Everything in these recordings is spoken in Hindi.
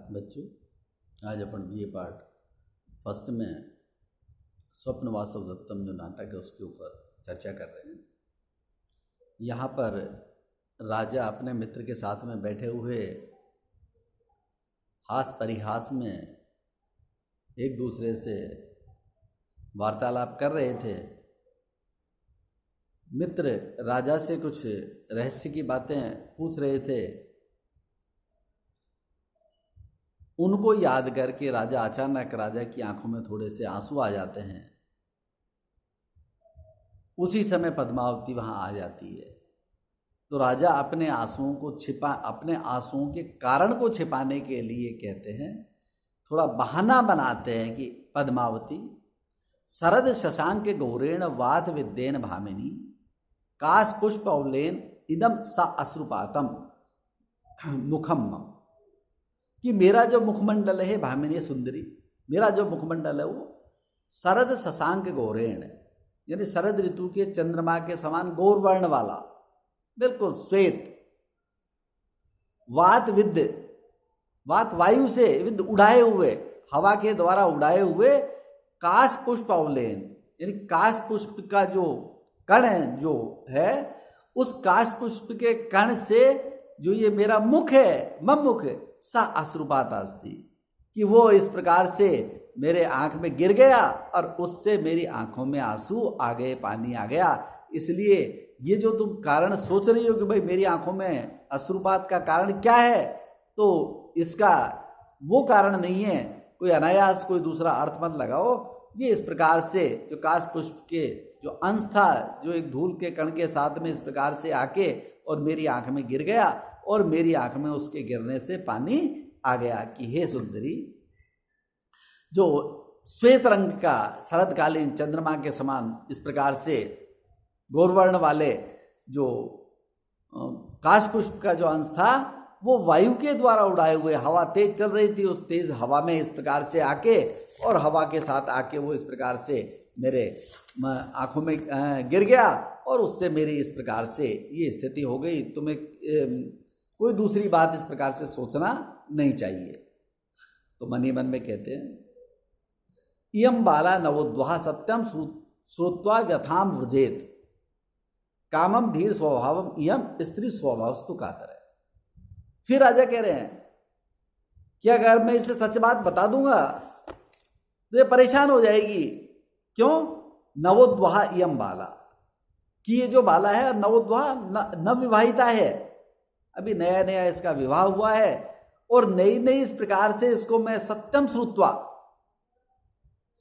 बच्चों, आज अपन बीए पार्ट फर्स्ट में स्वप्न वासव दत्तम जो नाटक है उसके ऊपर चर्चा कर रहे हैं। यहाँ पर राजा अपने मित्र के साथ में बैठे हुए हास परिहास में एक दूसरे से वार्तालाप कर रहे थे। मित्र राजा से कुछ रहस्य की बातें पूछ रहे थे। उनको याद करके अचानक राजा की आंखों में थोड़े से आंसू आ जाते हैं। उसी समय पद्मावती वहां आ जाती है। तो राजा अपने आंसुओं के कारण को छिपाने के लिए कहते हैं, थोड़ा बहाना बनाते हैं कि पद्मावती शरद शशांक गौरेण वात विद्येन भामिनी काश पुष्प औलेन इदम सा अश्रुपातम मुखम, कि मेरा जो मुखमंडल है भामिनी सुंदरी, मेरा जो मुखमंडल है वो शरद शशांक गौरेण यानी शरद ऋतु के चंद्रमा के समान गौर वर्ण वाला, बिल्कुल श्वेत, वात विद्य, वात वायु से, विद्य उड़ाए हुए, हवा के द्वारा उड़ाए हुए, काश पुष्प अवलेन यानी काश पुष्प का जो कण जो है उस काश पुष्प के कण से जो ये मेरा मुख है, मुख सा अश्रुपात अस्ति, कि वो इस प्रकार से मेरे आंख में गिर गया और उससे मेरी आंखों में आंसू आ गए, पानी आ गया। इसलिए ये जो तुम कारण सोच रही हो कि भाई मेरी आंखों में अश्रुपात का कारण क्या है, तो इसका वो कारण नहीं है, कोई अनायास कोई दूसरा अर्थ मत लगाओ। ये इस प्रकार से जो काश पुष्प के जो अंश था, जो एक धूल के कण के साथ में इस प्रकार से आके और मेरी आंख में गिर गया और मेरी आंख में उसके गिरने से पानी आ गया कि हे सुंदरी, जो श्वेत रंग का शरदकालीन चंद्रमा के समान इस प्रकार से गौरवर्ण वाले जो काश पुष्प का जो अंश था वो वायु के द्वारा उड़ाए हुए, हवा तेज चल रही थी, उस तेज हवा में इस प्रकार से आके और हवा के साथ आके वो इस प्रकार से मेरे आंखों में गिर गया और उससे मेरी इस प्रकार से ये स्थिति हो गई। तुम्हें कोई दूसरी बात इस प्रकार से सोचना नहीं चाहिए। तो मन ही मन में कहते हैं, इयम बाला नवोद्वाह सत्यम श्रुत्वा व्यथाम व्रजेत कामम धीर स्वभावम इयम स्त्री स्वभावस्तु कातर है। फिर राजा कह रहे हैं कि अगर मैं इसे सच बात बता दूंगा तो ये परेशान हो जाएगी। क्यों? नवोद्वाह इयम बाला, कि ये जो बाला है नवोद्वाह नवविवाहिता है, अभी नया नया इसका विवाह हुआ है और नई नई इस प्रकार से इसको मैं सत्यम श्रुत्वा,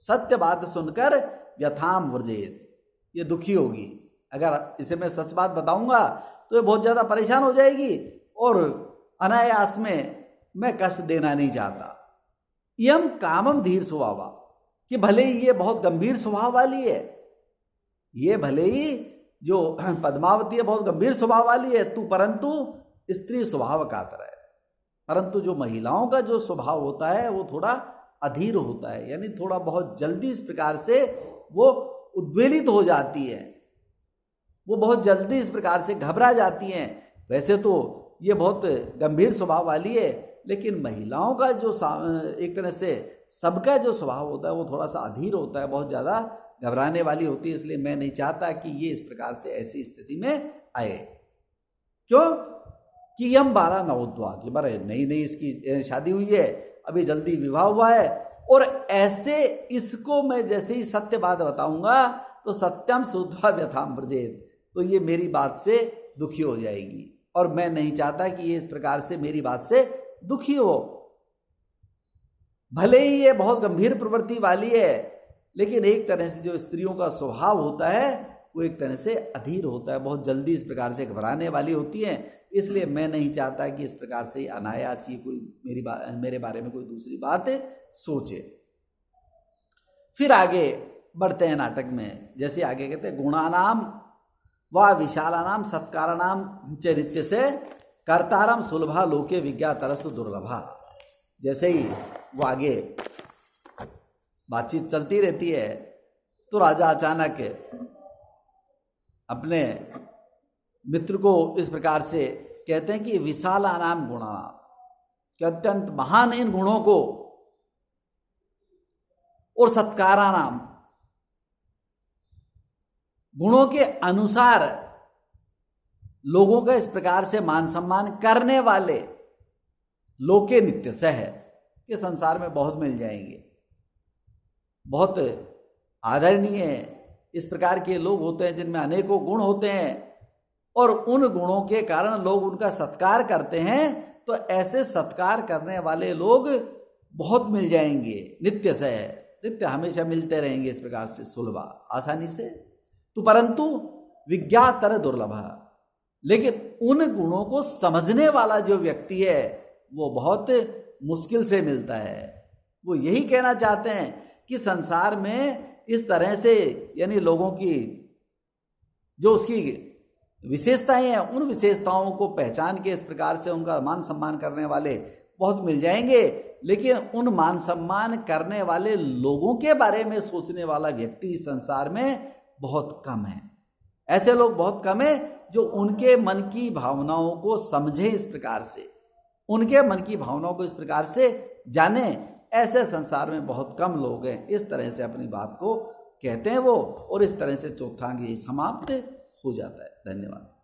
सत्य बात सुनकर व्यथाम व्रजेत, ये दुखी होगी। अगर इसे मैं सच बात बताऊंगा तो ये बहुत ज्यादा परेशान हो जाएगी और अनायास में मैं कष्ट देना नहीं चाहता। यम कामम धीर स्वभावा, कि भले ही ये बहुत गंभीर स्वभाव वाली है, ये भले ही जो पद्मावती है बहुत गंभीर स्वभाव वाली है तू, परंतु स्त्री स्वभाव कातर है। परंतु जो महिलाओं का जो स्वभाव होता है वो थोड़ा अधीर होता है, यानी थोड़ा बहुत जल्दी इस प्रकार से वो उद्वेलित हो जाती है, वो बहुत जल्दी इस प्रकार से घबरा जाती हैं। वैसे तो ये बहुत गंभीर स्वभाव वाली है, लेकिन महिलाओं का जो एक तरह से सबका जो स्वभाव होता है वो थोड़ा सा अधीर होता है, बहुत ज़्यादा घबराने वाली होती है। इसलिए मैं नहीं चाहता कि ये इस प्रकार से ऐसी स्थिति में आए। क्यों? कि यम 12 नवोद्वाह, कि बारे नई नई इसकी शादी हुई है, अभी जल्दी विवाह हुआ है और ऐसे इसको मैं जैसे ही सत्य बात बताऊंगा तो सत्यम श्रुत्वा व्यथाम व्रजेत, तो ये मेरी बात से दुखी हो जाएगी और मैं नहीं चाहता कि ये इस प्रकार से मेरी बात से दुखी हो। भले ही ये बहुत गंभीर प्रवृत्ति वाली है, लेकिन एक तरह से जो स्त्रियों का स्वभाव होता है वो एक तरह से अधीर होता है, बहुत जल्दी इस प्रकार से घबराने वाली होती है। इसलिए मैं नहीं चाहता कि इस प्रकार से अनायास ही कोई मेरे बारे में कोई दूसरी बात सोचे। फिर आगे बढ़ते हैं नाटक में। जैसे आगे कहते हैं, गुणानाम व विशालानाम सत्कारानाम चरित्र से कर्तारम सुलभा लोके विज्ञातरस्तु दुर्लभा। जैसे ही वो आगे बातचीत चलती रहती है तो राजा अचानक अपने मित्र को इस प्रकार से कहते हैं कि विशालानाम गुणानाम, कि अत्यंत महान इन गुणों को और सत्काराणाम, गुणों के अनुसार लोगों का इस प्रकार से मान सम्मान करने वाले लोके नित्य सह के संसार में बहुत मिल जाएंगे। बहुत आदरणीय इस प्रकार के लोग होते हैं जिनमें अनेकों गुण होते हैं और उन गुणों के कारण लोग उनका सत्कार करते हैं। तो ऐसे सत्कार करने वाले लोग बहुत मिल जाएंगे, नित्य से, नित्य हमेशा मिलते रहेंगे इस प्रकार से सुलभ आसानी से। तो परंतु विज्ञातर दुर्लभ, लेकिन उन गुणों को समझने वाला जो व्यक्ति है वो बहुत मुश्किल से मिलता है। वो यही कहना चाहते हैं कि संसार में इस तरह से यानी लोगों की जो उसकी विशेषताएं हैं उन विशेषताओं को पहचान के इस प्रकार से उनका मान सम्मान करने वाले बहुत मिल जाएंगे, लेकिन उन मान सम्मान करने वाले लोगों के बारे में सोचने वाला व्यक्ति इस संसार में बहुत कम है। ऐसे लोग बहुत कम है जो उनके मन की भावनाओं को समझे, इस प्रकार से उनके मन की भावनाओं को इस प्रकार से जाने। ऐसे संसार में बहुत कम लोग हैं। इस तरह से अपनी बात को कहते हैं वो, और इस तरह से चौथा अंग समाप्त हो जाता है। धन्यवाद।